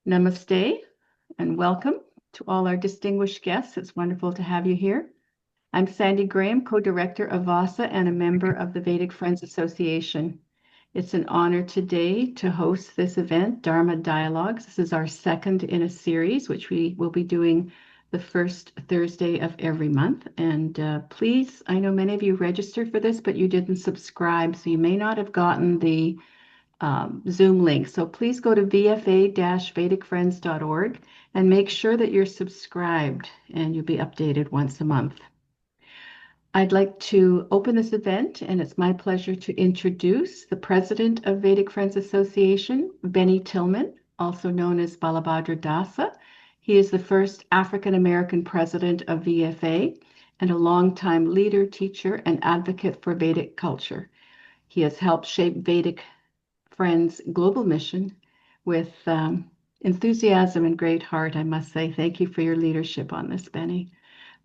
Namaste and welcome to all our distinguished guests. It's wonderful to have you here. I'm Sandy Graham, co-director of VASA and a member of the Vedic Friends Association. It's an honor today to host this event, Dharma Dialogues. This is our second in a series, which we will be doing the first Thursday of every month. And please, I know many of you registered for this, but you didn't subscribe, so you may not have gotten the Zoom link. So please go to vfa-vedicfriends.org and make sure that you're subscribed and you'll be updated once a month. I'd like to open this event, and it's my pleasure to introduce the president of Vedic Friends Association, Benny Tillman, also known as Balabhadra Dasa. He is the first African-American president of VFA and a longtime leader, teacher, and advocate for Vedic culture. He has helped shape Vedic Friends' global mission with enthusiasm and great heart, I must say. Thank you for your leadership on this, Benny.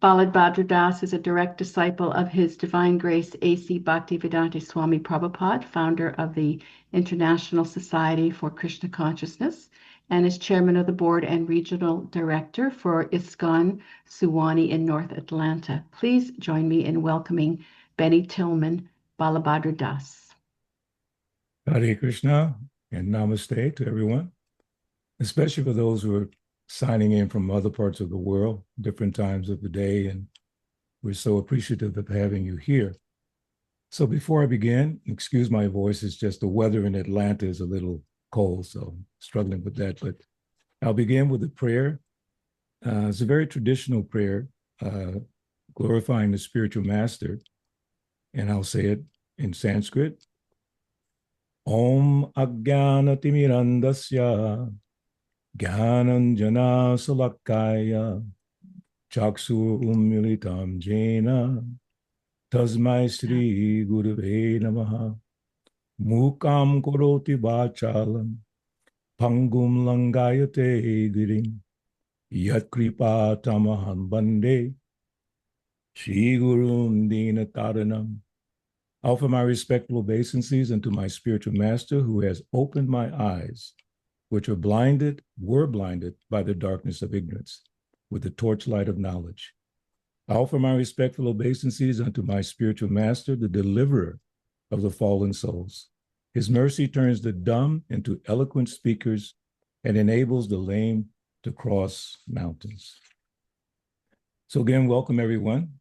Balabhadra Das is a direct disciple of His Divine Grace A.C. Bhaktivedanta Swami Prabhupada, founder of the International Society for Krishna Consciousness, and is chairman of the board and regional director for ISKCON Suwannee in North Atlanta. Please join me in welcoming Benny Tillman, Balabhadra Das. Hare Krishna and Namaste to everyone, especially for those who are signing in from other parts of the world, different times of the day, and we're so appreciative of having you here. So before I begin, excuse my voice, it's just the weather in Atlanta is a little cold, so I'm struggling with that, but I'll begin with a prayer. It's a very traditional prayer, glorifying the spiritual master, and I'll say it in Sanskrit. Om Ajnanatimirandasya Jnananjana Salakaya Chaksu Ummilitam Jena Tasmai Sri Gurave Namaha Mukam Koroti Vachalam Pangum Langayate Girim Yat Kripa Tamaham Bande Shri Gurum Dina Taranam. I offer my respectful obeisances unto my spiritual master who has opened my eyes, which were blinded by the darkness of ignorance, with the torchlight of knowledge. I offer my respectful obeisances unto my spiritual master, the deliverer of the fallen souls. His mercy turns the dumb into eloquent speakers and enables the lame to cross mountains. So again, welcome everyone.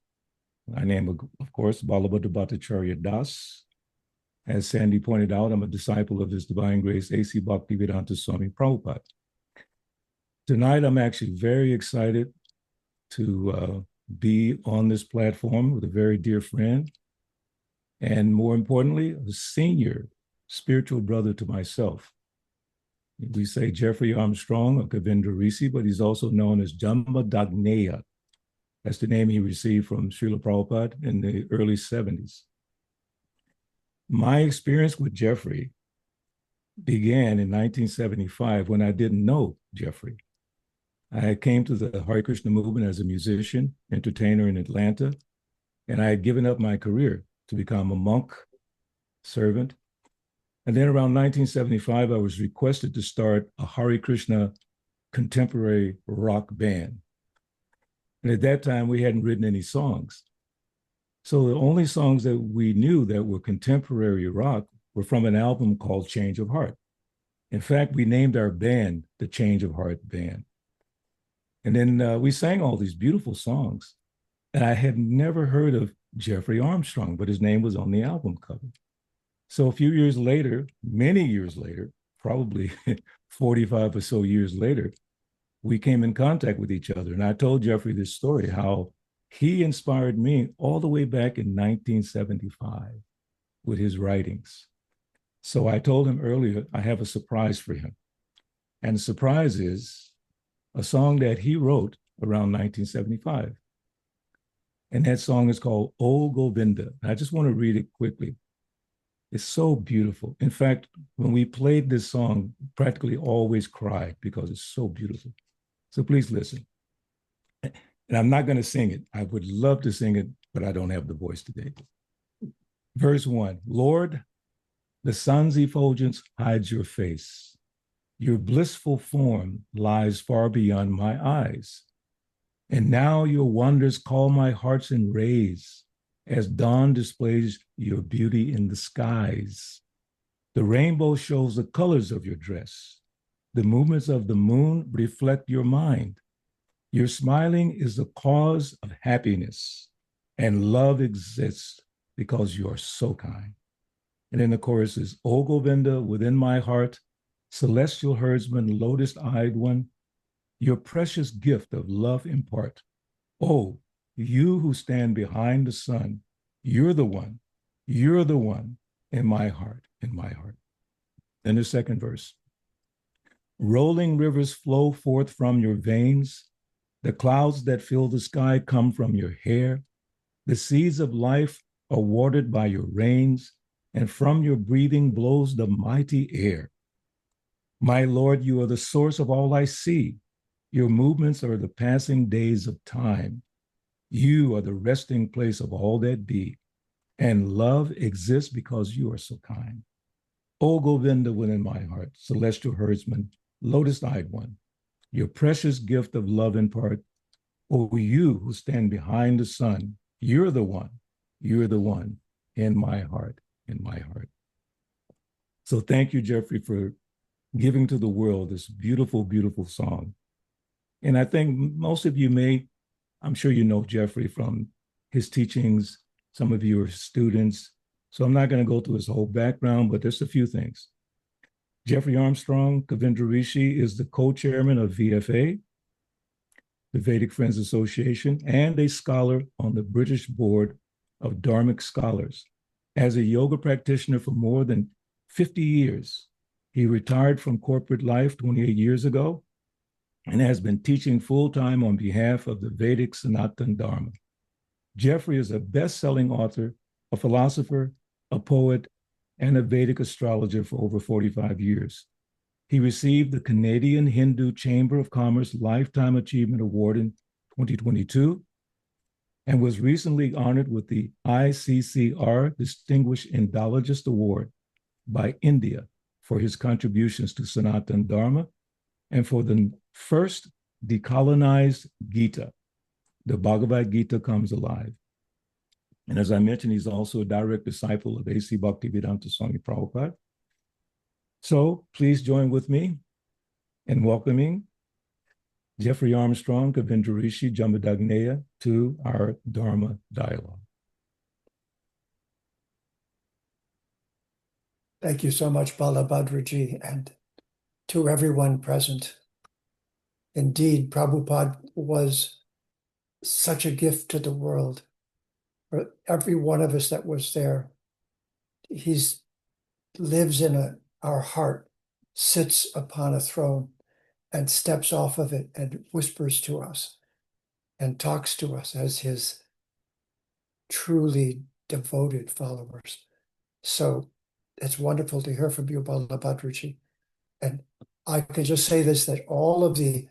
My name, of course, Balabhadra Bhattacharya Das. As Sandy pointed out, I'm a disciple of His Divine Grace A.C. Bhaktivedanta Swami Prabhupada. Tonight, I'm actually very excited to be on this platform with a very dear friend, and more importantly, a senior spiritual brother to myself. We say Jeffrey Armstrong or Kavindra Risi, but he's also known as Jamba Dagneya. That's the name he received from Srila Prabhupada in the early 70s. My experience with Jeffrey began in 1975 when I didn't know Jeffrey. I came to the Hare Krishna movement as a musician, entertainer in Atlanta, and I had given up my career to become a monk, servant. And then around 1975, I was requested to start a Hare Krishna contemporary rock band. And at that time, we hadn't written any songs. So the only songs that we knew that were contemporary rock were from an album called Change of Heart. In fact, we named our band the Change of Heart Band. And then we sang all these beautiful songs. And I had never heard of Jeffrey Armstrong, but his name was on the album cover. So a few years later, many years later, probably 45 or so years later, we came in contact with each other. And I told Jeffrey this story, how he inspired me all the way back in 1975 with his writings. So I told him earlier, I have a surprise for him. And the surprise is a song that he wrote around 1975. And that song is called O Govinda. I just want to read it quickly. It's so beautiful. In fact, when we played this song, practically always cried because it's so beautiful. So please listen. And I'm not going to sing it. I would love to sing it, but I don't have the voice today. Verse 1, Lord, the sun's effulgence hides your face. Your blissful form lies far beyond my eyes. And now your wonders call my hearts in rays as dawn displays your beauty in the skies. The rainbow shows the colors of your dress. The movements of the moon reflect your mind. Your smiling is the cause of happiness, and love exists because you are so kind. And then the chorus is, O Govinda, within my heart, celestial herdsman, lotus-eyed one, your precious gift of love impart. Oh, you who stand behind the sun, you're the one in my heart, in my heart. Then the second verse. Rolling rivers flow forth from your veins. The clouds that fill the sky come from your hair. The seeds of life are watered by your rains, and from your breathing blows the mighty air. My Lord, you are the source of all I see. Your movements are the passing days of time. You are the resting place of all that be, and love exists because you are so kind. O Govinda within my heart, celestial herdsman, lotus-eyed one, your precious gift of love impart. O you who stand behind the sun, you're the one in my heart, in my heart. So thank you, Jeffrey, for giving to the world this beautiful, beautiful song. And I think most of you I'm sure you know Jeffrey from his teachings. Some of you are students. So I'm not going to go through his whole background, but there's a few things. Jeffrey Armstrong, Kavindra Rishi, is the co-chairman of VFA, the Vedic Friends Association, and a scholar on the British Board of Dharmic Scholars. As a yoga practitioner for more than 50 years, he retired from corporate life 28 years ago and has been teaching full-time on behalf of the Vedic Sanatana Dharma. Jeffrey is a best-selling author, a philosopher, a poet, and a Vedic astrologer for over 45 years. He received the Canadian Hindu Chamber of Commerce Lifetime Achievement Award in 2022 and was recently honored with the ICCR Distinguished Indologist Award by India for his contributions to Sanatana Dharma and for the first decolonized Gita. The Bhagavad Gita comes alive. And as I mentioned, he's also a direct disciple of A.C. Bhaktivedanta Swami Prabhupada. So please join with me in welcoming Jeffrey Armstrong, Kavindra Rishi, Jamadagneya to our Dharma Dialogue. Thank you so much, Balabhadraji, and to everyone present. Indeed, Prabhupada was such a gift to the world. For every one of us that was there, he lives in our heart, sits upon a throne, and steps off of it and whispers to us and talks to us as his truly devoted followers. So it's wonderful to hear from you, Balabhadraji. And I can just say this, that all of the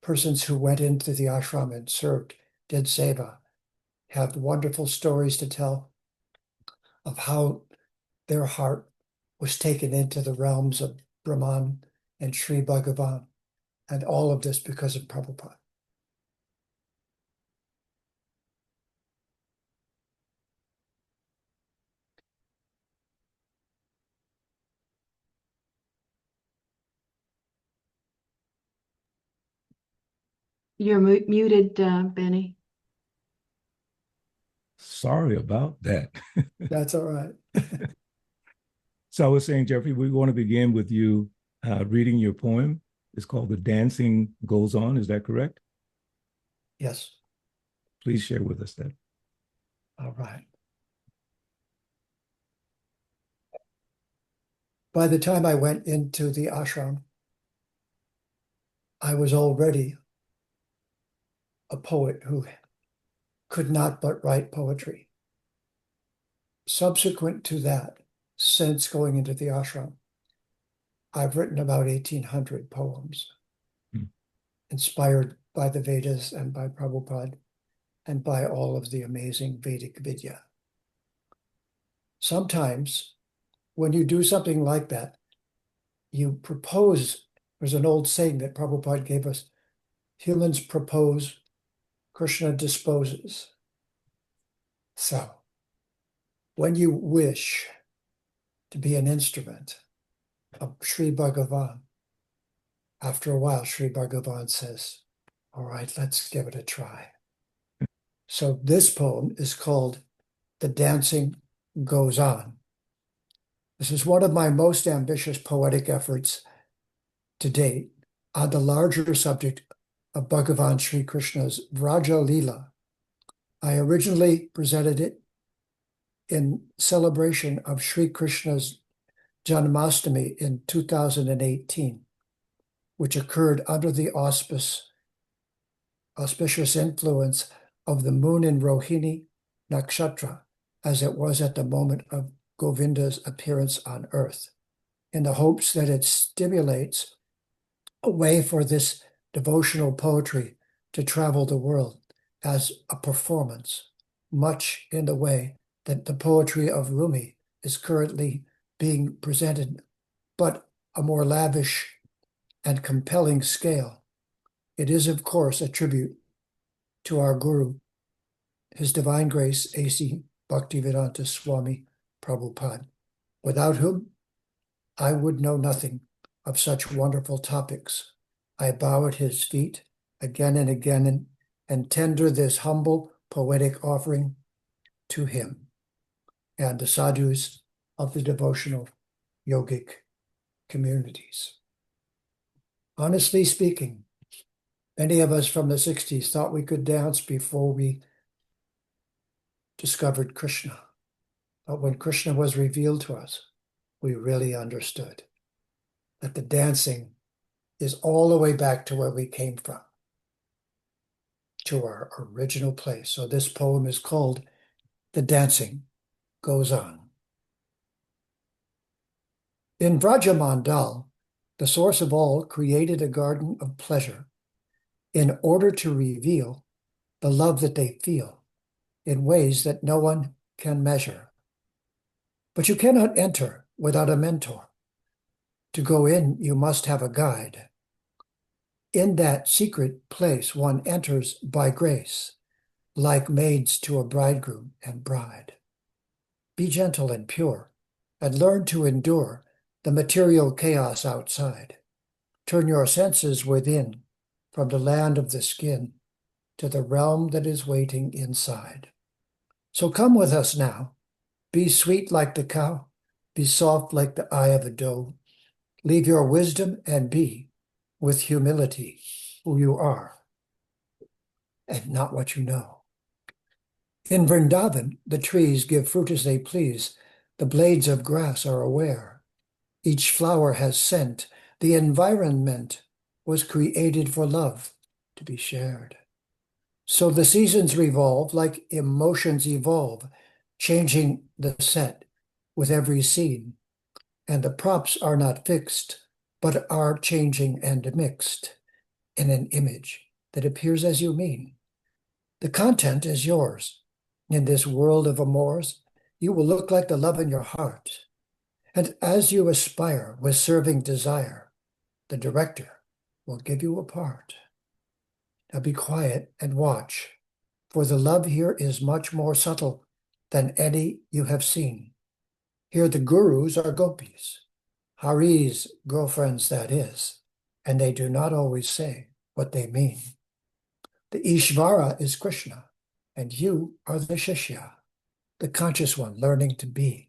persons who went into the ashram and served, did seva, have wonderful stories to tell of how their heart was taken into the realms of Brahman and Sri Bhagavan, and all of this because of Prabhupada. You're muted, Benny. Sorry about that. That's all right. So I was saying, Jeffrey, we want to begin with you reading your poem. It's called The Dancing Goes On. Is that correct? Yes. Please share with us that. All right. By the time I went into the ashram, I was already a poet who could not but write poetry. Subsequent to that, since going into the ashram, I've written about 1,800 poems, inspired by the Vedas and by Prabhupada and by all of the amazing Vedic Vidya. Sometimes when you do something like that, you propose. There's an old saying that Prabhupada gave us: humans propose, Krishna disposes. So, when you wish to be an instrument of Sri Bhagavan, after a while, Sri Bhagavan says, all right, let's give it a try. So this poem is called The Dancing Goes On. This is one of my most ambitious poetic efforts to date on the larger subject of Bhagavan Sri Krishna's Vraja Leela. I originally presented it in celebration of Sri Krishna's Janmashtami in 2018, which occurred under the auspicious influence of the moon in Rohini Nakshatra, as it was at the moment of Govinda's appearance on earth, in the hopes that it stimulates a way for this devotional poetry to travel the world as a performance, much in the way that the poetry of Rumi is currently being presented, but a more lavish and compelling scale. It is, of course, a tribute to our Guru, His Divine Grace, A.C. Bhaktivedanta Swami Prabhupada, without whom I would know nothing of such wonderful topics. I bow at his feet again and again and tender this humble poetic offering to him and the sadhus of the devotional yogic communities. Honestly speaking, many of us from the 60s thought we could dance before we discovered Krishna. But when Krishna was revealed to us, we really understood that the dancing is all the way back to where we came from, to our original place. So this poem is called The Dancing Goes On. In Vrajamandal, the source of all created a garden of pleasure in order to reveal the love that they feel in ways that no one can measure. But you cannot enter without a mentor. To go in, you must have a guide. In that secret place, one enters by grace, like maids to a bridegroom and bride. Be gentle and pure, and learn to endure the material chaos outside. Turn your senses within, from the land of the skin to the realm that is waiting inside. So come with us now. Be sweet like the cow, be soft like the eye of a doe. Leave your wisdom and be, with humility, who you are, and not what you know. In Vrindavan, the trees give fruit as they please. The blades of grass are aware. Each flower has scent. The environment was created for love to be shared. So the seasons revolve like emotions evolve, changing the set with every scene. And the props are not fixed, but are changing and mixed in an image that appears as you mean. The content is yours. In this world of amours, you will look like the love in your heart. And as you aspire with serving desire, the director will give you a part. Now be quiet and watch, for the love here is much more subtle than any you have seen. Here the gurus are gopis, Hari's girlfriends that is, and they do not always say what they mean. The Ishvara is Krishna, and you are the Shishya, the conscious one learning to be.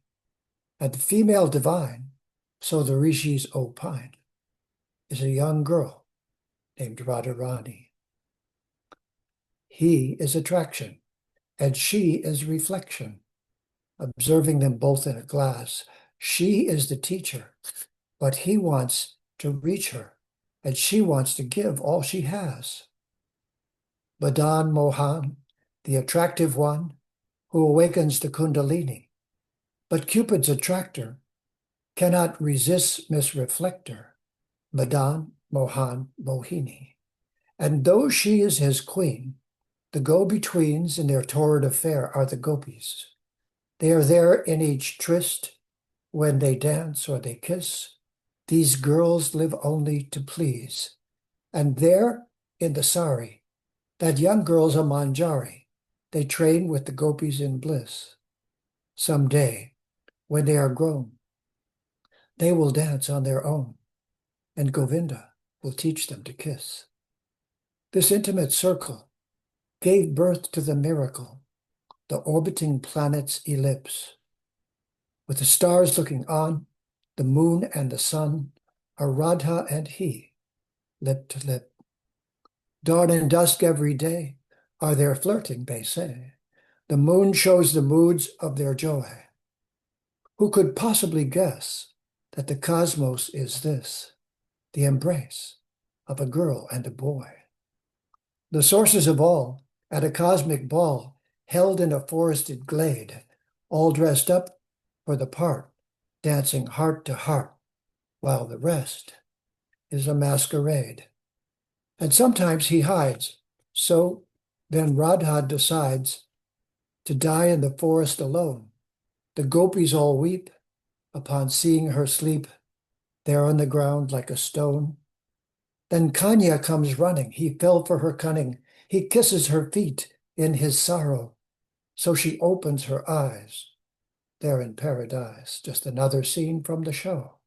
And the female divine, so the rishis opine, is a young girl named Radharani. He is attraction, and she is reflection. Observing them both in a glass, she is the teacher, but he wants to reach her, and she wants to give all she has. Madan Mohan, the attractive one, who awakens the Kundalini, but Cupid's attractor cannot resist Miss Reflector, Madan Mohan Mohini. And though she is his queen, the go-betweens in their torrid affair are the gopis. They are there in each tryst when they dance or they kiss. These girls live only to please. And there, in the sari, that young girls are manjari. They train with the gopis in bliss. Some day, when they are grown, they will dance on their own, and Govinda will teach them to kiss. This intimate circle gave birth to the miracle, the orbiting planet's ellipse. With the stars looking on, the moon and the sun are Radha and he, lip to lip. Dawn and dusk every day are their flirting, they say. The moon shows the moods of their joy. Who could possibly guess that the cosmos is this, the embrace of a girl and a boy? The sources of all, at a cosmic ball, held in a forested glade, all dressed up for the part, dancing heart to heart, while the rest is a masquerade. And sometimes he hides, so then Radha decides to die in the forest alone. The gopis all weep upon seeing her sleep there on the ground like a stone. Then Kanya comes running. He fell for her cunning. He kisses her feet in his sorrow. So she opens her eyes. They're in paradise, just another scene from the show.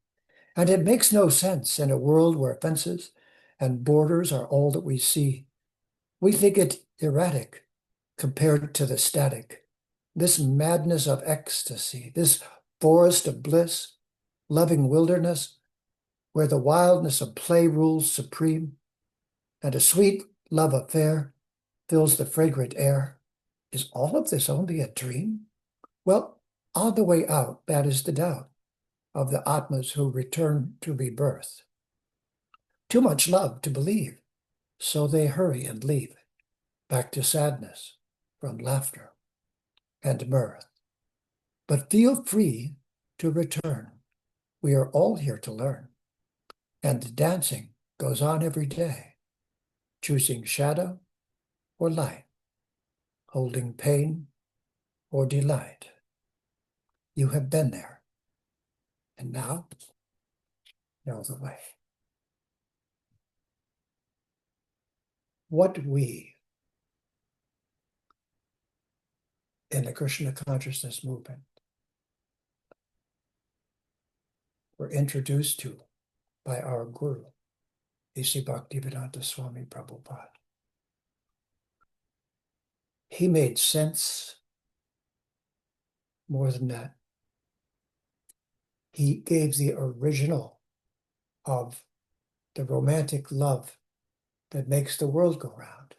And it makes no sense in a world where fences and borders are all that we see. We think it erratic compared to the static. This madness of ecstasy, this forest of bliss, loving wilderness, where the wildness of play rules supreme, and a sweet love affair fills the fragrant air. Is all of this only a dream? Well, on the way out, that is the doubt of the Atmas who return to rebirth. Too much love to believe, so they hurry and leave, back to sadness from laughter and mirth. But feel free to return. We are all here to learn. And dancing goes on every day, choosing shadow or light, holding pain or delight. You have been there, and now know the way. What we in the Krishna consciousness movement were introduced to by our Guru, A.C. Bhaktivedanta Swami Prabhupada. He made sense more than that. He gave the original of the romantic love that makes the world go round.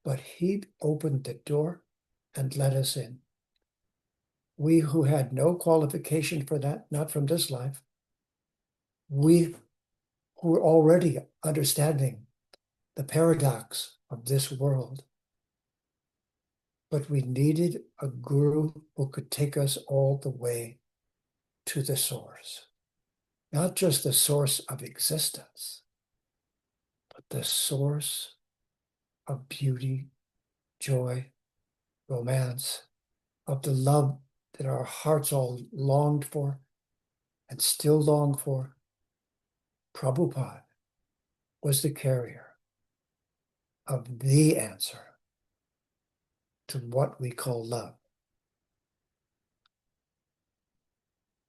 But he opened the door and let us in. We who had no qualification for that, not from this life, we who were already understanding the paradox of this world, but we needed a guru who could take us all the way to the source. Not just the source of existence, but the source of beauty, joy, romance, of the love that our hearts all longed for and still long for. Prabhupada was the carrier of the answer to what we call love.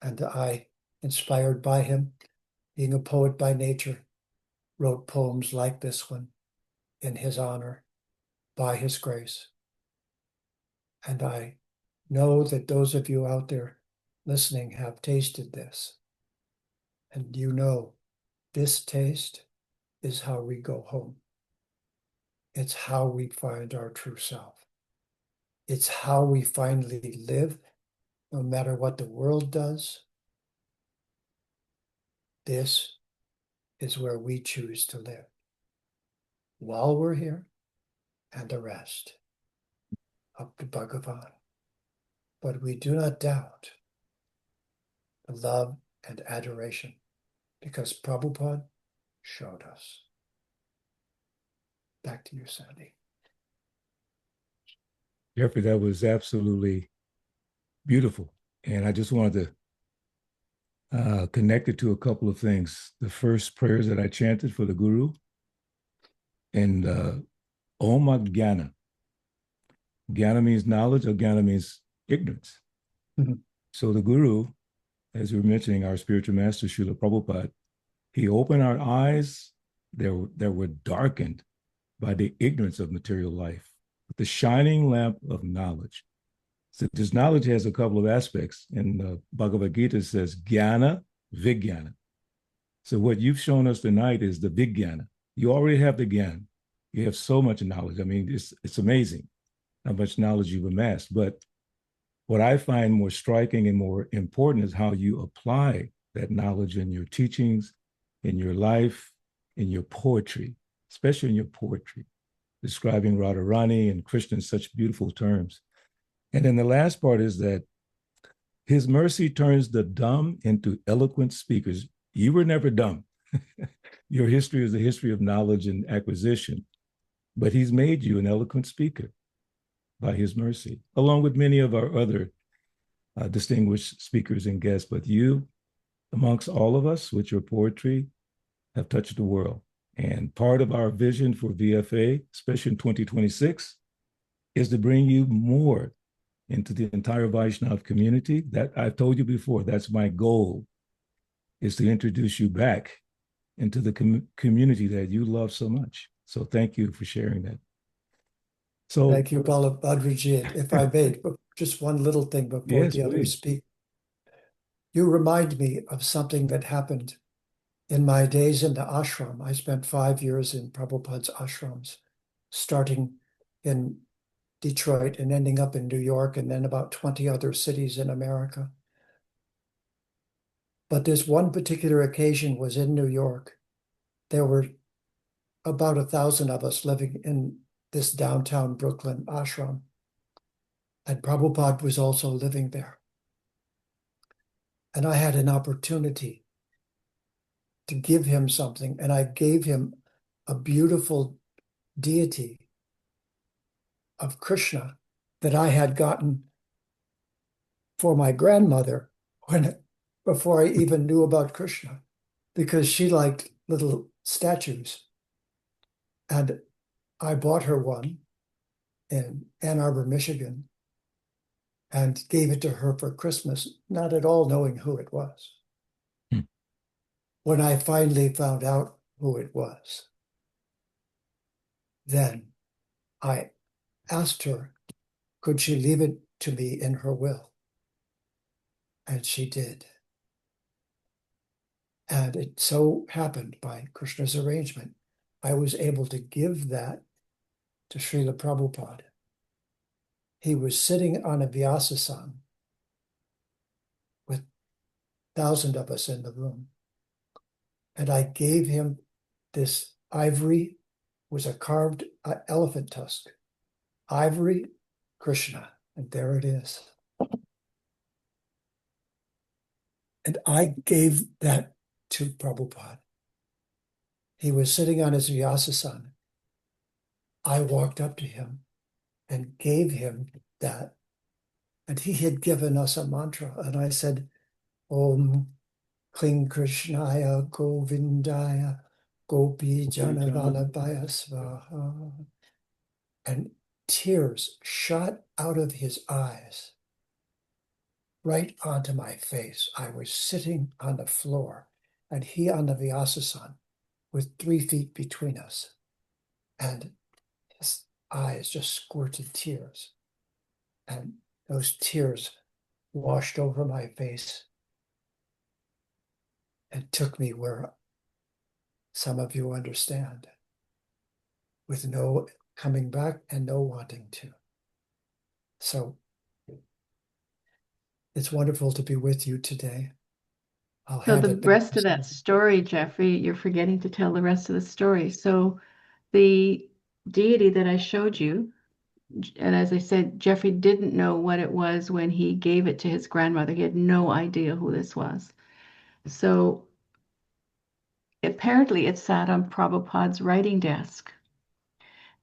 And I, inspired by him, being a poet by nature, wrote poems like this one in his honor, by his grace. And I know that those of you out there listening have tasted this. And you know, this taste is how we go home. It's how we find our true self. It's how we finally live, no matter what the world does. This is where we choose to live while we're here, and the rest up to Bhagavan. But we do not doubt the love and adoration, because Prabhupada showed us. Back to you, Sandy. Jeffrey, that was absolutely beautiful. And I just wanted to connected to a couple of things. The first prayers that I chanted for the Guru, and Om Jnana. Jnana means knowledge, or Jnana means ignorance. Mhm. So the Guru, as we were mentioning, our spiritual master, Srila Prabhupada, he opened our eyes that were darkened by the ignorance of material life, with the shining lamp of knowledge. So this knowledge has a couple of aspects. And the Bhagavad Gita says, Jnana, Vijnana. So what you've shown us tonight is the Vijnana. You already have the Jnana. You have so much knowledge. I mean, it's amazing how much knowledge you've amassed. But what I find more striking and more important is how you apply that knowledge in your teachings, in your life, in your poetry, especially in your poetry, describing Radharani and Krishna in such beautiful terms. And then the last part is that his mercy turns the dumb into eloquent speakers. You were never dumb. Your history is a history of knowledge and acquisition, but he's made you an eloquent speaker by his mercy, along with many of our other distinguished speakers and guests. But you, amongst all of us, with your poetry, have touched the world. And part of our vision for VFA, especially in 2026, is to bring you more into the entire Vaishnav community. That I've told you before, that's my goal, is to introduce you back into the community that you love so much. So thank you for sharing that. So Thank you, Balabhadraji. If I may, just one little thing before yes, the others please. speak. You remind me of something that happened in my days in the ashram. I spent 5 years in Prabhupada's ashrams, starting in Detroit and ending up in New York, and then about 20 other cities in America. But this one particular occasion was in New York. There were about 1,000 of us living in this downtown Brooklyn ashram. And Prabhupada was also living there. And I had an opportunity to give him something, and I gave him a beautiful deity of Krishna that I had gotten for my grandmother before I even knew about Krishna, because she liked little statues. And I bought her one in Ann Arbor, Michigan, and gave it to her for Christmas, not at all knowing who it was. Hmm. When I finally found out who it was, then I asked her, could she leave it to me in her will? And she did. And it so happened, by Krishna's arrangement, I was able to give that to Srila Prabhupada. He was sitting on a Vyasasana with 1,000 of us in the room. And I gave him this ivory, was a carved elephant tusk. Ivory, Krishna, and there it is. And I gave that to Prabhupada. He was sitting on his Vyasasana. I walked up to him and gave him that. And he had given us a mantra. And I said, Om Kling Krishnaya Govindaya Gopi Janavalabhaya Svaha. And tears shot out of his eyes right onto my face. I was sitting on the floor and he on the Vyasasana with 3 feet between us. And his eyes just squirted tears. And those tears washed over my face and took me where some of you understand, with no coming back and no wanting to. So it's wonderful to be with you today. I'll So hand the it back rest to of that Sandy. story, Jeffrey, you're forgetting to tell the rest of the story. So the deity that I showed you, and as I said, Jeffrey didn't know what it was when he gave it to his grandmother. He had no idea who this was. So apparently it sat on Prabhupada's writing desk.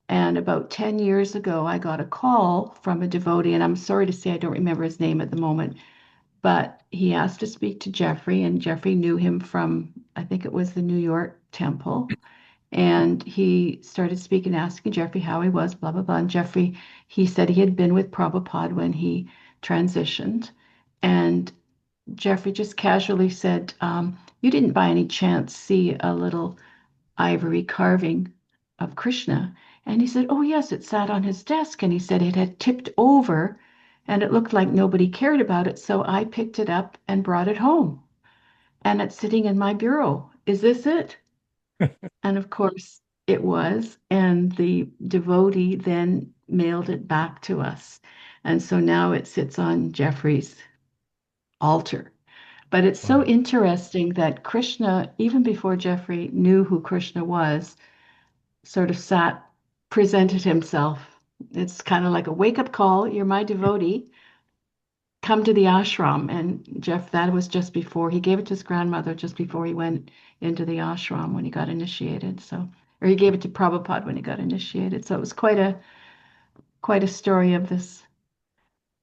And about 10 years ago, I got a call from a devotee, and I'm sorry to say I don't remember his name at the moment, but he asked to speak to Jeffrey, and Jeffrey knew him from, I think it was the New York temple. And he started speaking, asking Jeffrey how he was, blah, blah, blah. And Jeffrey, he said he had been with Prabhupada when he transitioned. And Jeffrey just casually said, you didn't by any chance see a little ivory carving of Krishna? And he said, oh, yes, it sat on his desk. And he said it had tipped over and it looked like nobody cared about it. So I picked it up and brought it home. And it's sitting in my bureau. Is this it? And of course, it was. And the devotee then mailed it back to us. And so now it sits on Jeffrey's altar. But it's so Wow. interesting that Krishna, even before Jeffrey knew who Krishna was, sort of presented himself. It's kind of like a wake-up call. You're my devotee. Come to the ashram. And Jeff, that was just before he gave it to his grandmother, just before he went into the ashram when he got initiated. So, or he gave it to Prabhupada when he got initiated. So it was quite a story of this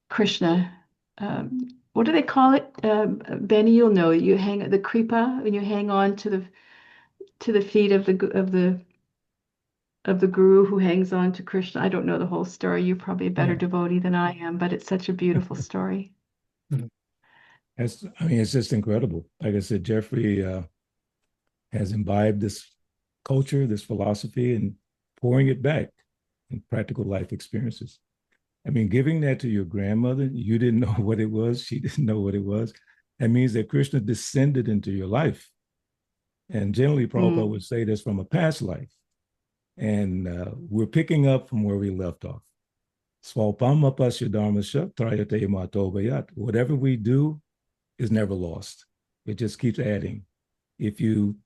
Krishna. What do they call it? Benny, you'll know. You hang the kripa when you hang on to the feet of the guru who hangs on to Krishna. I don't know the whole story. You're probably a better Yeah. devotee than I am, but it's such a beautiful story. It's just incredible. Like I said, Jeffrey has imbibed this culture, this philosophy, and pouring it back in practical life experiences. I mean, giving that to your grandmother, you didn't know what it was, she didn't know what it was. That means that Krishna descended into your life. And generally, Prabhupada would say this from a past life. And we're picking up from where we left off. Whatever we do is never lost. It just keeps adding. If you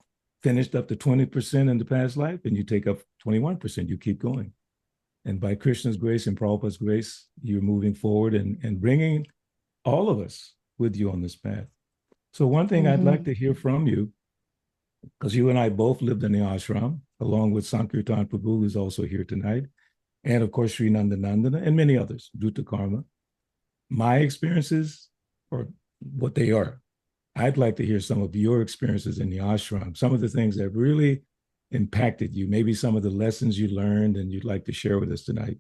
finished up to 20% in the past life and you take up 21%, you keep going. And by Krishna's grace and Prabhupada's grace, you're moving forward and bringing all of us with you on this path. So one thing I'd like to hear from you, because you and I both lived in the ashram, along with Sankirtan Prabhu, who's also here tonight, and of course, Sri Nandanandana, and many others, Duta Karma. My experiences are what they are. I'd like to hear some of your experiences in the ashram, some of the things that really impacted you, maybe some of the lessons you learned and you'd like to share with us tonight.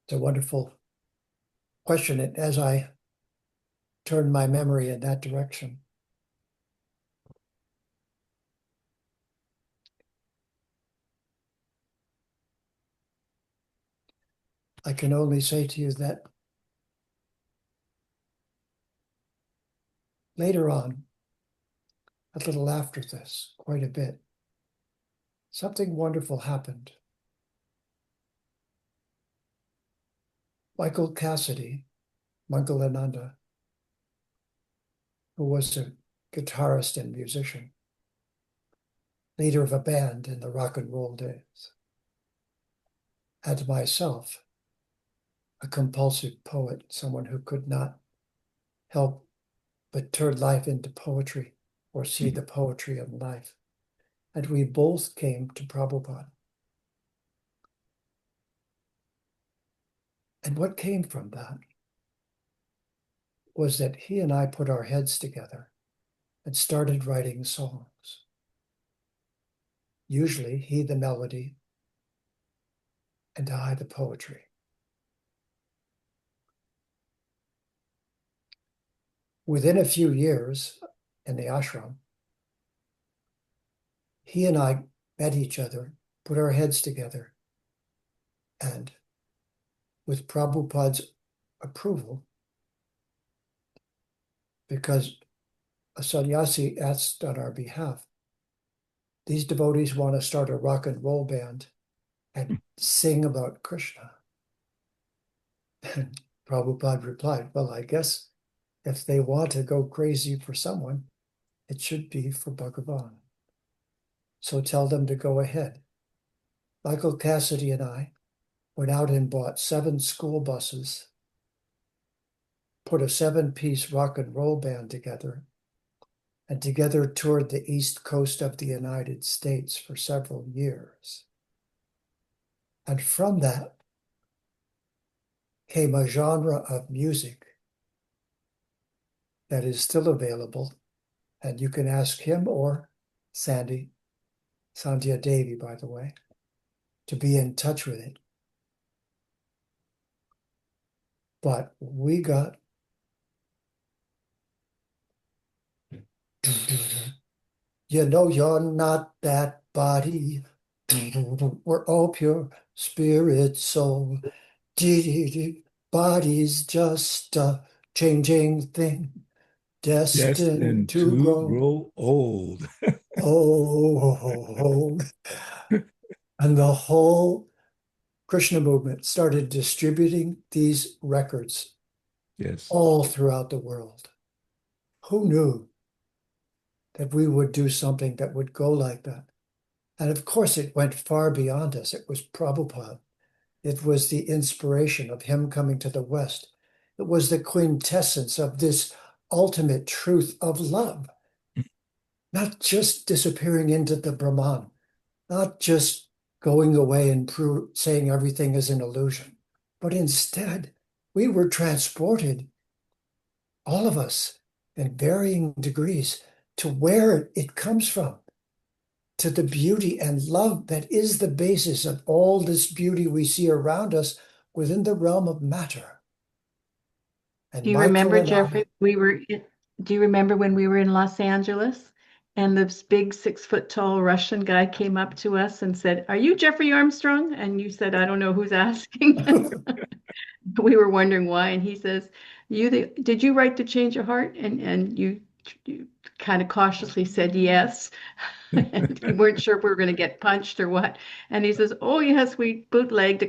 It's a wonderful question. And as I turn my memory in that direction, I can only say to you that later on, a little after this, quite a bit, something wonderful happened. Michael Cassidy, Mangalananda, who was a guitarist and musician, leader of a band in the rock and roll days, and myself, a compulsive poet, someone who could not help but turn life into poetry or see the poetry in life. And we both came to Prabhupada. And what came from that was that he and I put our heads together and started writing songs. Usually he the melody and I the poetry. Within a few years in the ashram, he and I met each other, put our heads together, and with Prabhupada's approval, because a sannyasi asked on our behalf, these devotees want to start a rock and roll band and sing about Krishna. And Prabhupada replied, well, I guess if they want to go crazy for someone, it should be for Bhagavan. So tell them to go ahead. Michael Cassidy and I went out and bought 7 school buses put a 7-piece rock and roll band together, and together toured the east coast of the United States for several years. And from that came a genre of music that is still available, and you can ask him or Sandhya Devi, by the way, to be in touch with it. But we got you know you're not that body. We're all pure spirit, soul. Body's just a changing thing, destined Destined to to grow grow old. old. And the whole Krishna movement started distributing these records Yes. all throughout the world. Who knew that we would do something that would go like that? And of course, it went far beyond us. It was Prabhupada. It was the inspiration of him coming to the West. It was the quintessence of this ultimate truth of love, not just disappearing into the Brahman, not just going away and saying everything is an illusion, but instead we were transported, all of us, in varying degrees, to where it comes from, to the beauty and love that is the basis of all this beauty we see around us within the realm of matter. And Do you Michael remember, and Jeffrey, I, do you remember when we were in Los Angeles and this big 6 foot tall Russian guy came up to us and said, "Are you Jeffrey Armstrong?" And you said, "I don't know who's asking." We were wondering why. And he says, did you write To Change Your Heart? And you kind of cautiously said yes. And we weren't sure if we were going to get punched or what. And he says, "Oh, yes, we bootlegged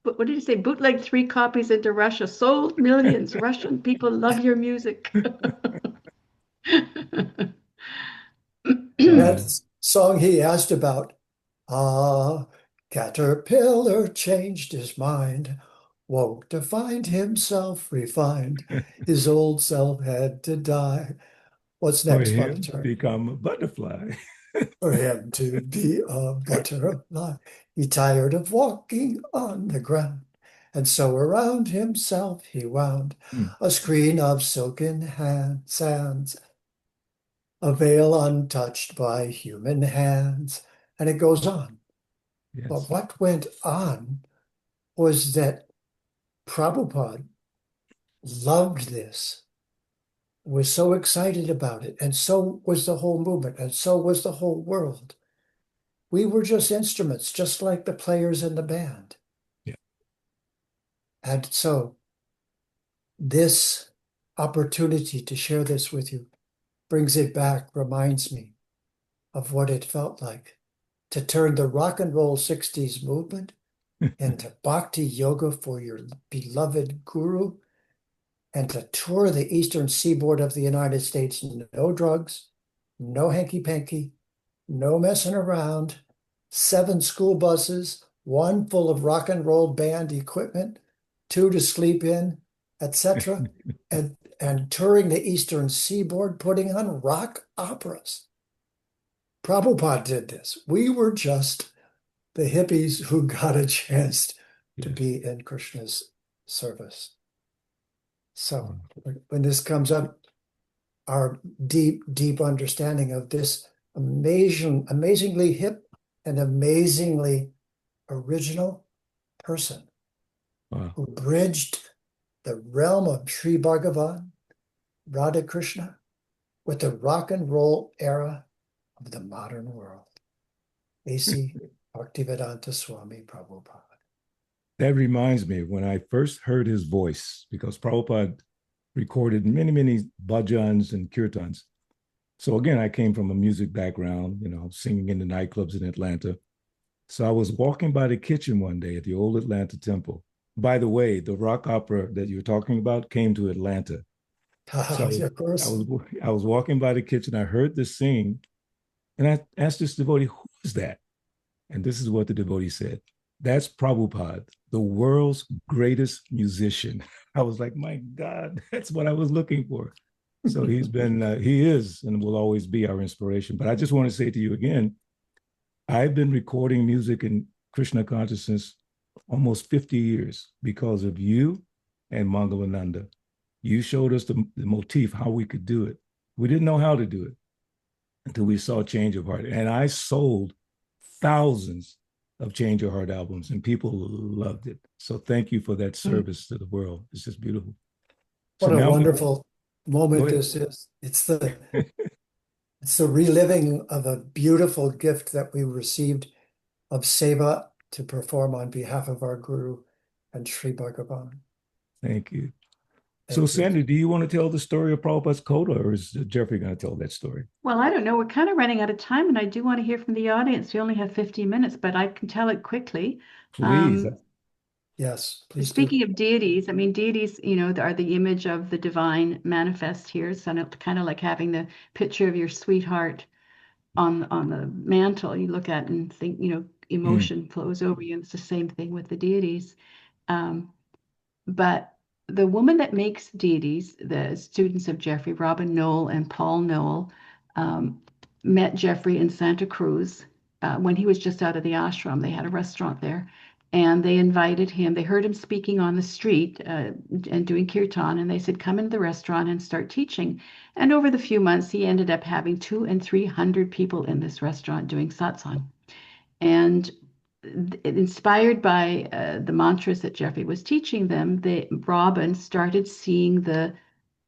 what did he say? Bootlegged 3 copies into Russia, sold millions. Russian people love your music." that Wow. song he asked about, ah, caterpillar changed his mind, woke to find himself refined. His old self had to die. What's For next, Mother him to Terry? become a butterfly. For him to be a butterfly. He tired of walking on the ground, and so around himself he wound Hmm. a screen of silken sands, a veil untouched by human hands. And it goes on. But Yes. what went on was that Prabhupada loved this, was so excited about it, and so was the whole movement, and so was the whole world. We were just instruments, just like the players in the band. Yeah. And so this opportunity to share this with you brings it back, reminds me of what it felt like to turn the rock and roll 60s movement into bhakti yoga for your beloved guru, and to tour the eastern seaboard of the United States. No drugs, no hanky-panky, no messing around. 7 school buses, 1 full of rock and roll band equipment, 2 to sleep in, etc. And touring the eastern seaboard, putting on rock operas. Prabhupada did this. We were just the hippies who got a chance to Yes. be in Krishna's service. So when this comes up, our deep, deep understanding of this amazingly hip and amazingly original person Wow. who bridged the realm of Sri Bhagavan, Radha Krishna, with the rock and roll era of the modern world. A.C. Bhaktivedanta Swami Prabhupada. That reminds me when I first heard his voice, because Prabhupada recorded many, many bhajans and kirtans. So again, I came from a music background, singing in the nightclubs in Atlanta. So I was walking by the kitchen one day at the old Atlanta temple. By the way, the rock opera that you're talking about came to Atlanta. So Of course. I was walking by the kitchen. I heard this sing, and I asked this devotee, "Who is that?" And this is what the devotee said: That's Prabhupada, the world's greatest musician. I was like, my God, that's what I was looking for. So he is and will always be our inspiration. But I just want to say to you again, I've been recording music in Krishna consciousness almost 50 years because of you and Mangalananda. You showed us the motif, how we could do it. We didn't know how to do it until we saw Change of Heart. And I sold thousands of Change Your Heart albums, and people loved it. So thank you for that service to the world. It's just beautiful. What So a now wonderful moment this is. It's the reliving of a beautiful gift that we received of seva to perform on behalf of our Guru and Sri Bhagavan. Thank you. So, Thank you. Sandy, do you want to tell the story of Prabhupada's coda, or is Jeffrey going to tell that story? Well, I don't know. We're kind of running out of time, and I do want to hear from the audience. We only have 15 minutes, but I can tell it quickly. Please. Yes, please do. Speaking of deities, I mean, deities, are the image of the divine manifest here. So kind of like having the picture of your sweetheart on the mantle. You look at and think, emotion flows over you. And it's the same thing with the deities. But the woman that makes deities, the students of Jeffrey, Robin Knoll and Paul Knoll, met Jeffrey in Santa Cruz when he was just out of the ashram. They had a restaurant there, and they invited him. They heard him speaking on the street and doing kirtan, and they said, "Come into the restaurant and start teaching." And over the few months, he ended up having 200 and 300 people in this restaurant doing satsang. And inspired by the mantras that Jeffrey was teaching them, Robin started seeing the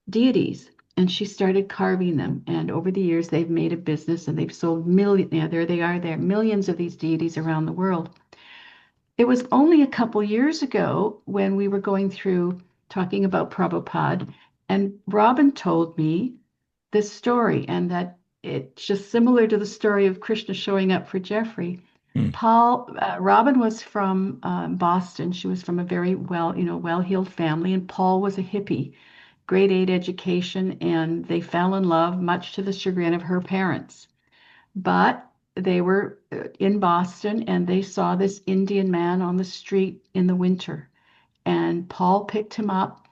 deities, and she started carving them. And over the years, they've made a business, and they've sold millions. Yeah, there they are. There are millions of these deities around the world. It was only a couple years ago when we were going through talking about Prabhupada, and Robin told me this story, and that it's just similar to the story of Krishna showing up for Jeffrey. Robin was from Boston. She was from a very well-heeled family, and Paul was a hippie, grade 8 education, and they fell in love, much to the chagrin of her parents. But they were in Boston, and they saw this Indian man on the street in the winter, and Paul picked him up,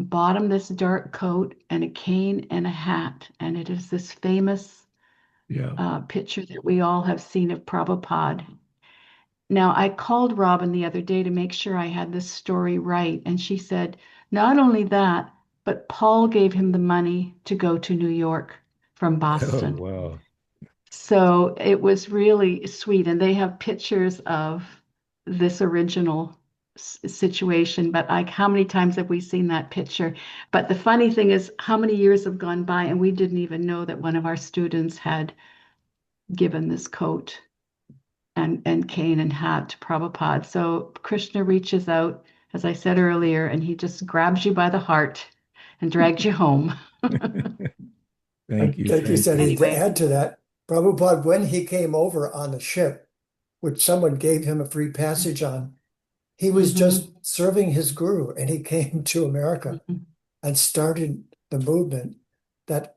bought him this dark coat and a cane and a hat, and it is this famous picture that we all have seen of Prabhupada. Now, I called Robin the other day to make sure I had this story right, and she said, not only that, but Paul gave him the money to go to New York from Boston. Oh, wow. So it was really sweet, and they have pictures of this original situation, but how many times have we seen that picture? But the funny thing is, how many years have gone by, and we didn't even know that one of our students had given this coat and cane and hat to Prabhupada. So Krishna reaches out, as I said earlier, and he just grabs you by the heart and drags you home. Thank you. Thank you, Sandy. Anyway. To add to that, Prabhupada, when he came over on the ship, which someone gave him a free passage on, he was just serving his guru, and he came to America and started the movement that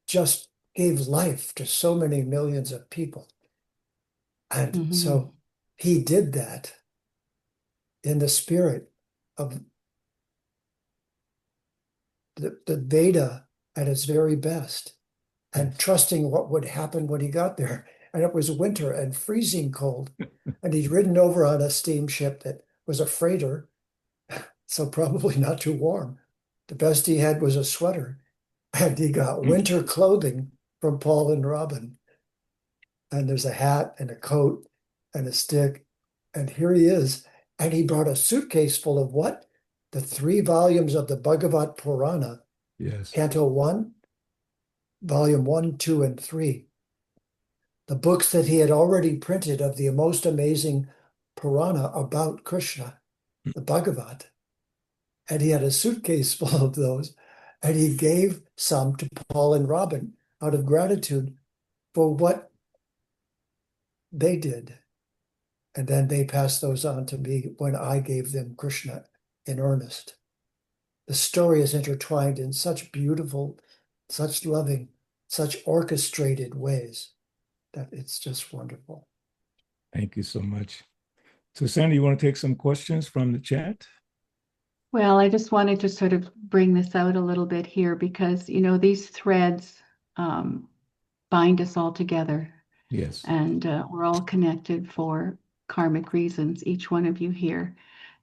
just gave life to so many millions of people. And so he did that in the spirit of the Veda at its very best, and trusting what would happen when he got there. And it was winter and freezing cold. And he'd ridden over on a steamship that was a freighter, so probably not too warm. The best he had was a sweater. And he got winter clothing from Paul and Robin. And there's a hat and a coat and a stick. And here he is. And he brought a suitcase full of what? The 3 volumes of the Bhagavat Purana. Yes. Canto 1, Volume 1, 2, and 3. The books that he had already printed of the most amazing Purana about Krishna, the Bhagavat. And he had a suitcase full of those. And he gave some to Paul and Robin out of gratitude for what they did. And then they passed those on to me when I gave them Krishna in earnest. The story is intertwined in such beautiful, such loving, such orchestrated ways that it's just wonderful. Thank you so much. So Sandy, you want to take some questions from the chat? Well, I just wanted to sort of bring this out a little bit here because, you know, these threads bind us all together. Yes. And we're all connected for karmic reasons, each one of you here.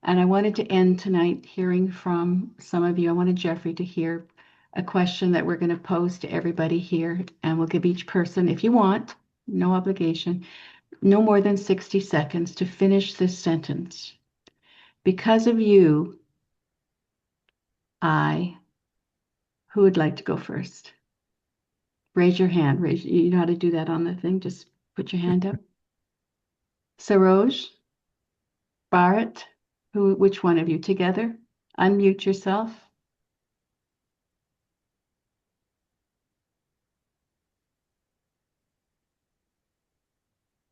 And I wanted to end tonight hearing from some of you. I wanted Jeffrey to hear a question that we're going to pose to everybody here. And we'll give each person, if you want, no obligation, no more than 60 seconds to finish this sentence. Because of you, who would like to go first? Raise your hand. You know how to do that on the thing? Just put your hand up. Saroj? Bharat, which one of you together? Unmute yourself.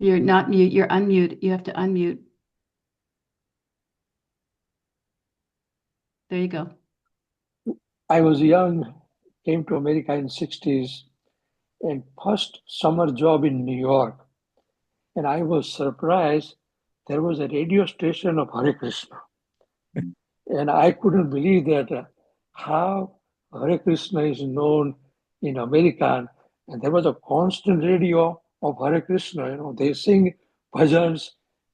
You're not mute, you're unmute. You have to unmute. There you go. I was young, came to America in 60s, and first summer job in New York. And I was surprised there was a radio station of Hare Krishna. And I couldn't believe that how Hare Krishna is known in America. And there was a constant radio of Hare Krishna. You know, they sing bhajans.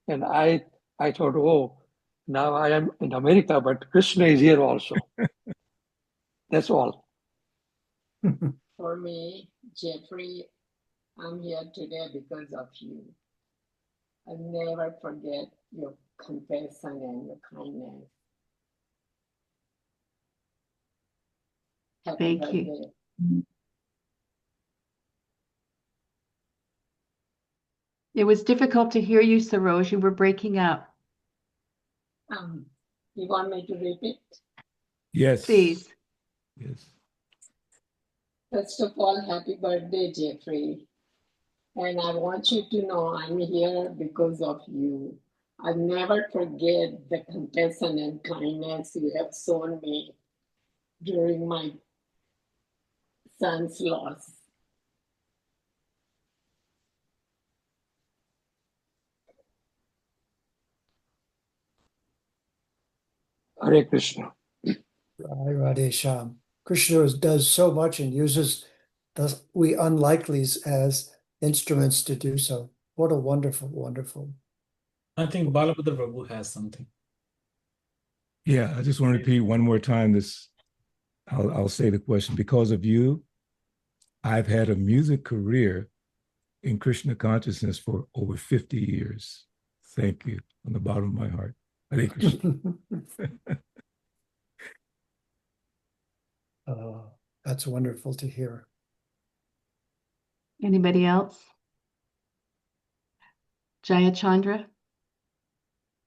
And I thought, oh, now I am in America, but Krishna is here also. That's all. For me, Jeffrey, I'm here today because of you. I'll never forget your compassion and your kindness. Happy Thank you. birthday. It was difficult to hear you, Saroj. You were breaking up. You want me to repeat? Yes. Please. Yes. First of all, happy birthday, Jeffrey. And I want you to know I'm here because of you. I'll never forget the compassion and kindness you have shown me during my son's loss. Hare Krishna. Radhe Shyam. Krishna does so much and uses we unlikelies as instruments to do so. What a wonderful, wonderful. I think Balabhadra Prabhu has something. Yeah, I just want to repeat one more time this. I'll say the question. Because of you, I've had a music career in Krishna consciousness for over 50 years. Thank you from the bottom of my heart. Hare Krishna. That's wonderful to hear. Anybody else? Jaya Chandra?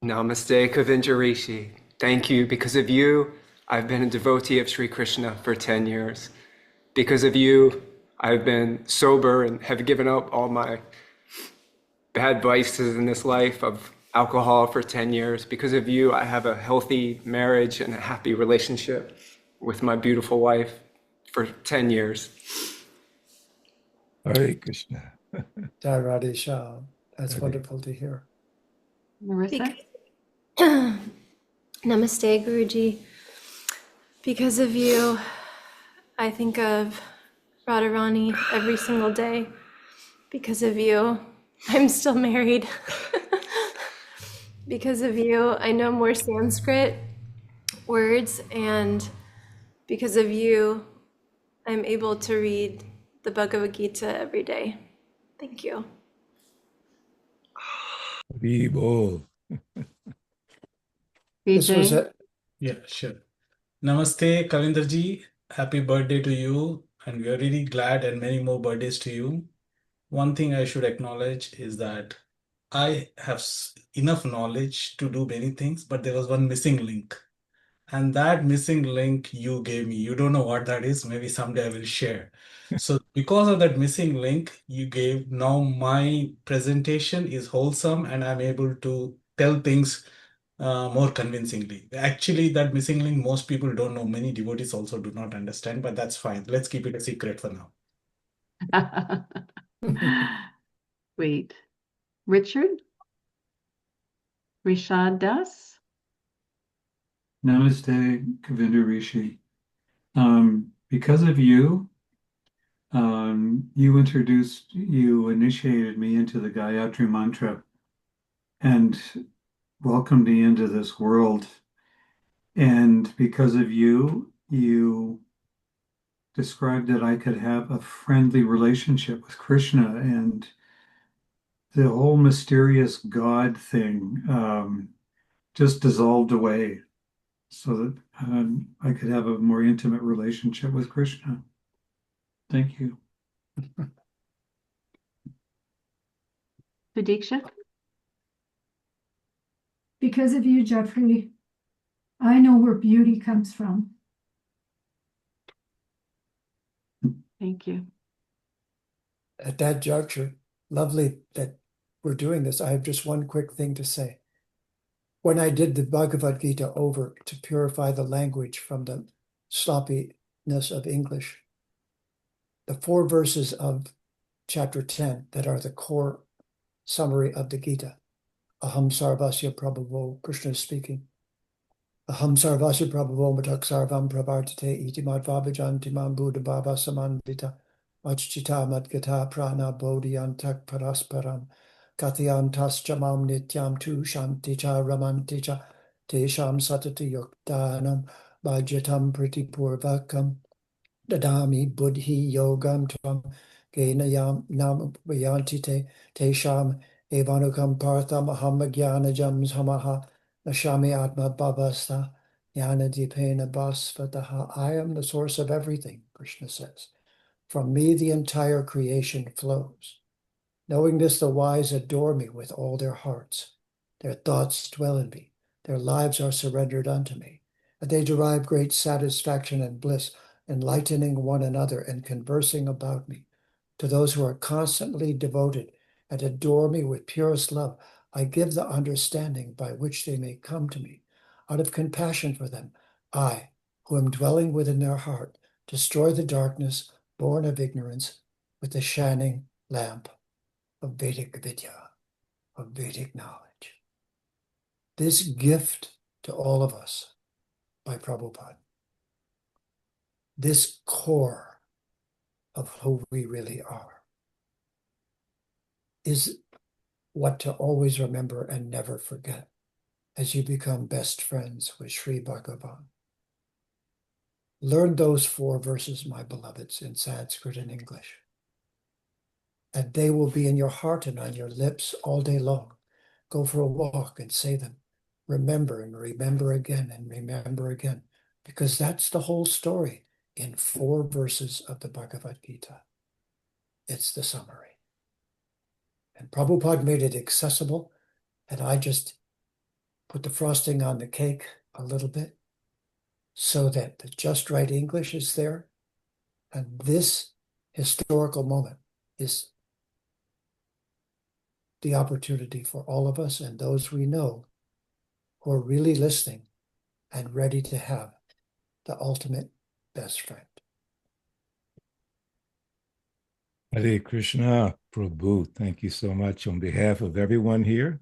Namaste Kavinjarishi. Thank you. Because of you, I've been a devotee of Sri Krishna for 10 years. Because of you, I've been sober and have given up all my bad vices in this life of alcohol for 10 years. Because of you, I have a healthy marriage and a happy relationship with my beautiful wife for 10 years. Hare Krishna. Jai Radhe Shyam. That's wonderful to hear. Marissa? Namaste, Guruji. Because of you, I think of Radharani every single day. Because of you, I'm still married. Because of you, I know more Sanskrit words, and because of you, I'm able to read the Bhagavad Gita every day. Thank you. Vivo. This was BJ? it. Yeah, sure. Namaste, Kavinderji. Happy birthday to you. And we are really glad, and many more birthdays to you. One thing I should acknowledge is that I have enough knowledge to do many things, but there was one missing link. And that missing link you gave me. You don't know what that is. Maybe someday I will share. So because of that missing link you gave, now my presentation is wholesome and I'm able to tell things more convincingly. Actually, that missing link, most people don't know. Many devotees also do not understand, but that's fine. Let's keep it a secret for now. Wait. Richard? Rishad Das. Namaste, Kavinda Rishi. Because of you, you initiated me into the Gayatri Mantra and welcomed me into this world. And because of you, you described that I could have a friendly relationship with Krishna, and the whole mysterious God thing just dissolved away so that I could have a more intimate relationship with Krishna. Thank you. Sudiksha. Because of you, Jeffrey, I know where beauty comes from. Thank you. At that juncture, lovely that we're doing this. I have just one quick thing to say. When I did the Bhagavad Gita over to purify the language from the sloppiness of English, the 4 verses of chapter 10 that are the core summary of the Gita, Aham Sarvasya Prabhavo, Krishna is speaking, Aham Sarvasya Prabhavo Matak Sarvam Pravartate Iti Madhvabajanti Mam Buddha Bhava Samandita Machchita Madgata Prana Bodhyantak Parasparam Katyantas Jamam Nityam Tu Shanti Cha Ramanti Cha Tesham Satati Yuktanam Bhajatam Priti Purvakam Dadami Buddhi Yogam Tvam Genayam Nam Vayanti Tesham Evanukam Partham Aham Jam Samaha Nashami Atma Bhavasta Jnana Dipena Bhasvataha. I am the source of everything, Krishna says. From me the entire creation flows. Knowing this, the wise adore me with all their hearts. Their thoughts dwell in me. Their lives are surrendered unto me. And they derive great satisfaction and bliss, enlightening one another and conversing about me. To those who are constantly devoted and adore me with purest love, I give the understanding by which they may come to me. Out of compassion for them, I, who am dwelling within their heart, destroy the darkness born of ignorance with the shining lamp of Vedic Vidya, of Vedic knowledge. This gift to all of us by Prabhupada, this core of who we really are, is what to always remember and never forget as you become best friends with Sri Bhagavan. Learn those 4 verses, my beloveds, in Sanskrit and English. And they will be in your heart and on your lips all day long. Go for a walk and say them. Remember and remember again and remember again, because that's the whole story in 4 verses of the Bhagavad Gita. It's the summary. And Prabhupada made it accessible, and I just put the frosting on the cake a little bit so that the just right English is there. And this historical moment is the opportunity for all of us and those we know who are really listening and ready to have the ultimate best friend. Hare Krishna, Prabhu. Thank you so much on behalf of everyone here.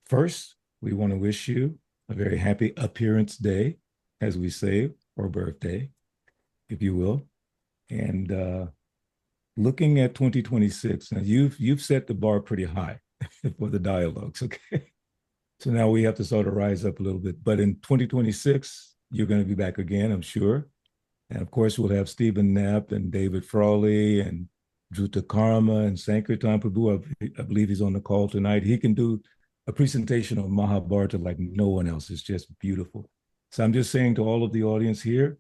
First, we want to wish you a very happy appearance day, as we say, or birthday, if you will. And looking at 2026, now you've set the bar pretty high for the dialogues, okay? So now we have to sort of rise up a little bit. But in 2026, you're going to be back again, I'm sure. And of course, we'll have Stephen Knapp and David Frawley and Druta Karma and Sankirtan Prabhu. I believe he's on the call tonight. He can do a presentation on Mahabharata like no one else. It's just beautiful. So I'm just saying to all of the audience here,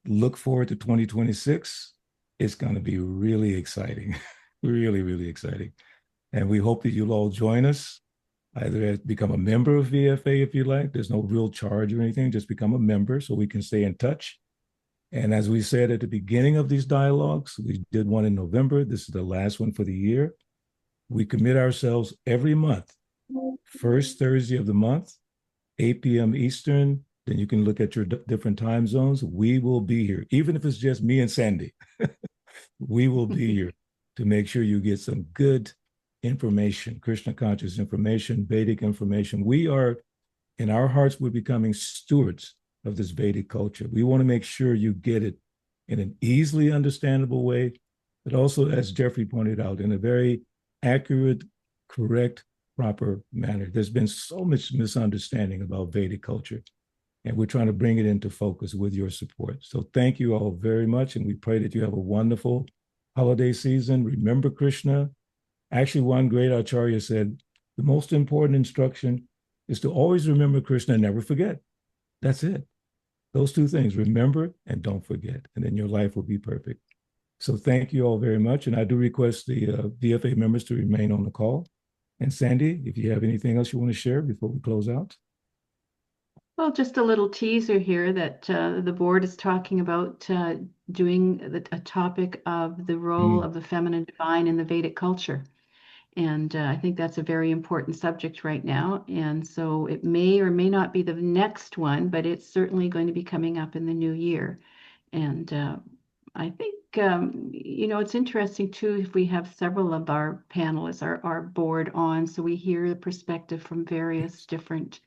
look forward to 2026. It's going to be really exciting, really, really exciting. And we hope that you'll all join us, either become a member of VFA if you like. There's no real charge or anything, just become a member so we can stay in touch. And as we said at the beginning of these dialogues, we did one in November. This is the last one for the year. We commit ourselves every month, first Thursday of the month, 8 p.m. Eastern. Then you can look at your different time zones. We will be here, even if it's just me and Sandy. We will be here to make sure you get some good information, Krishna conscious information, Vedic information. We are, in our hearts, we're becoming stewards of this Vedic culture. We want to make sure you get it in an easily understandable way, but also, as Jeffrey pointed out, in a very accurate, correct, proper manner. There's been so much misunderstanding about Vedic culture, and we're trying to bring it into focus with your support. So thank you all very much, and we pray that you have a wonderful holiday season. Remember Krishna. Actually, one great Acharya said, the most important instruction is to always remember Krishna and never forget. That's it. Those two things, remember and don't forget, and then your life will be perfect. So thank you all very much. And I do request the VFA members to remain on the call. And Sandy, if you have anything else you want to share before we close out. Well, just a little teaser here that the board is talking about doing a topic of the role of the feminine divine in the Vedic culture. And I think that's a very important subject right now. And so it may or may not be the next one, but it's certainly going to be coming up in the new year. And I think, it's interesting too, if we have several of our panelists, our board on, so we hear the perspective from various different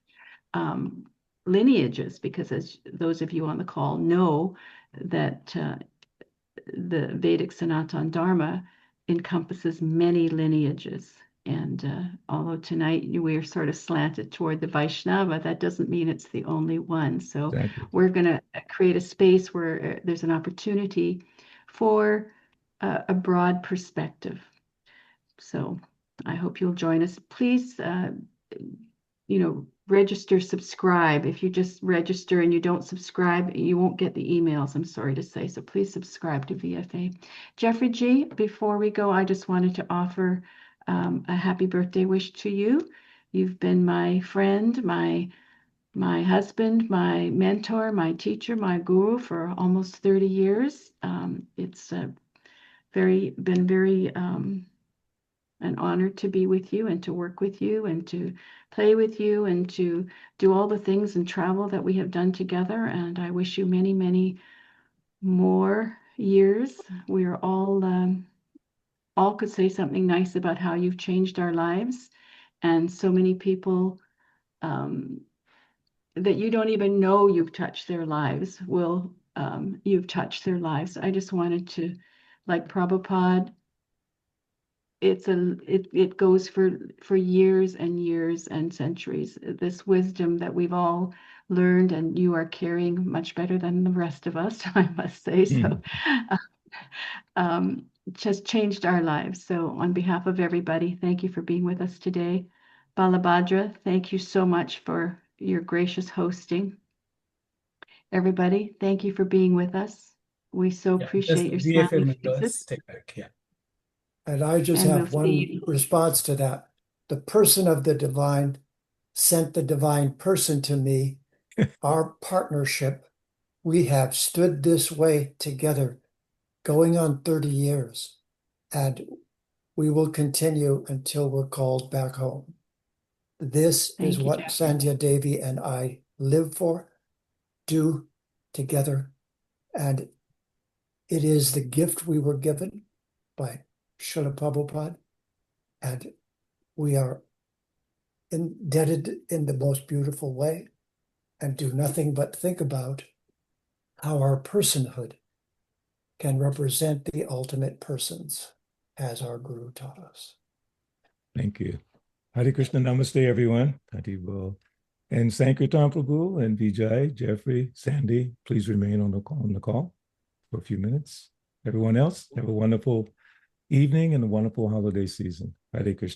lineages, because as those of you on the call know, that the Vedic Sanatana Dharma encompasses many lineages. And although tonight we are sort of slanted toward the Vaishnava, that doesn't mean it's the only one. So we're going to create a space where there's an opportunity for a broad perspective. So I hope you'll join us. Please, register, subscribe. If you just register and you don't subscribe, you won't get the emails, I'm sorry to say. So please subscribe to VFA. Jeffrey G., before we go, I just wanted to offer a happy birthday wish to you. You've been my friend, my husband, my mentor, my teacher, my guru for almost 30 years. It's been very an honor to be with you and to work with you and to play with you and to do all the things and travel that we have done together. And I wish you many, many more years. We are all could say something nice about how you've changed our lives. And so many people that you don't even know you've touched their lives you've touched their lives. I just wanted to, like Prabhupada, it goes for years and years and centuries. This wisdom that we've all learned, and you are carrying much better than the rest of us, I must say. So, just changed our lives. So, on behalf of everybody, thank you for being with us today. Balabhadra, thank you so much for your gracious hosting. Everybody, thank you for being with us. We so appreciate your smiling faces. Take back, yeah. And I just have one response to that. The person of the divine sent the divine person to me. Our partnership, we have stood this way together, going on 30 years, and we will continue until we're called back home. This is what Sandhya Devi and I live for, do together, and it is the gift we were given by Srila Prabhupada, and we are indebted in the most beautiful way and do nothing but think about how our personhood can represent the ultimate persons, as our Guru taught us. Thank you. Hare Krishna, Namaste, everyone. Haribol. And Sankirtan Prabhu and Vijay, Jeffrey, Sandy, please remain on the call for a few minutes. Everyone else, have a wonderful evening and a wonderful holiday season. Hare Krishna.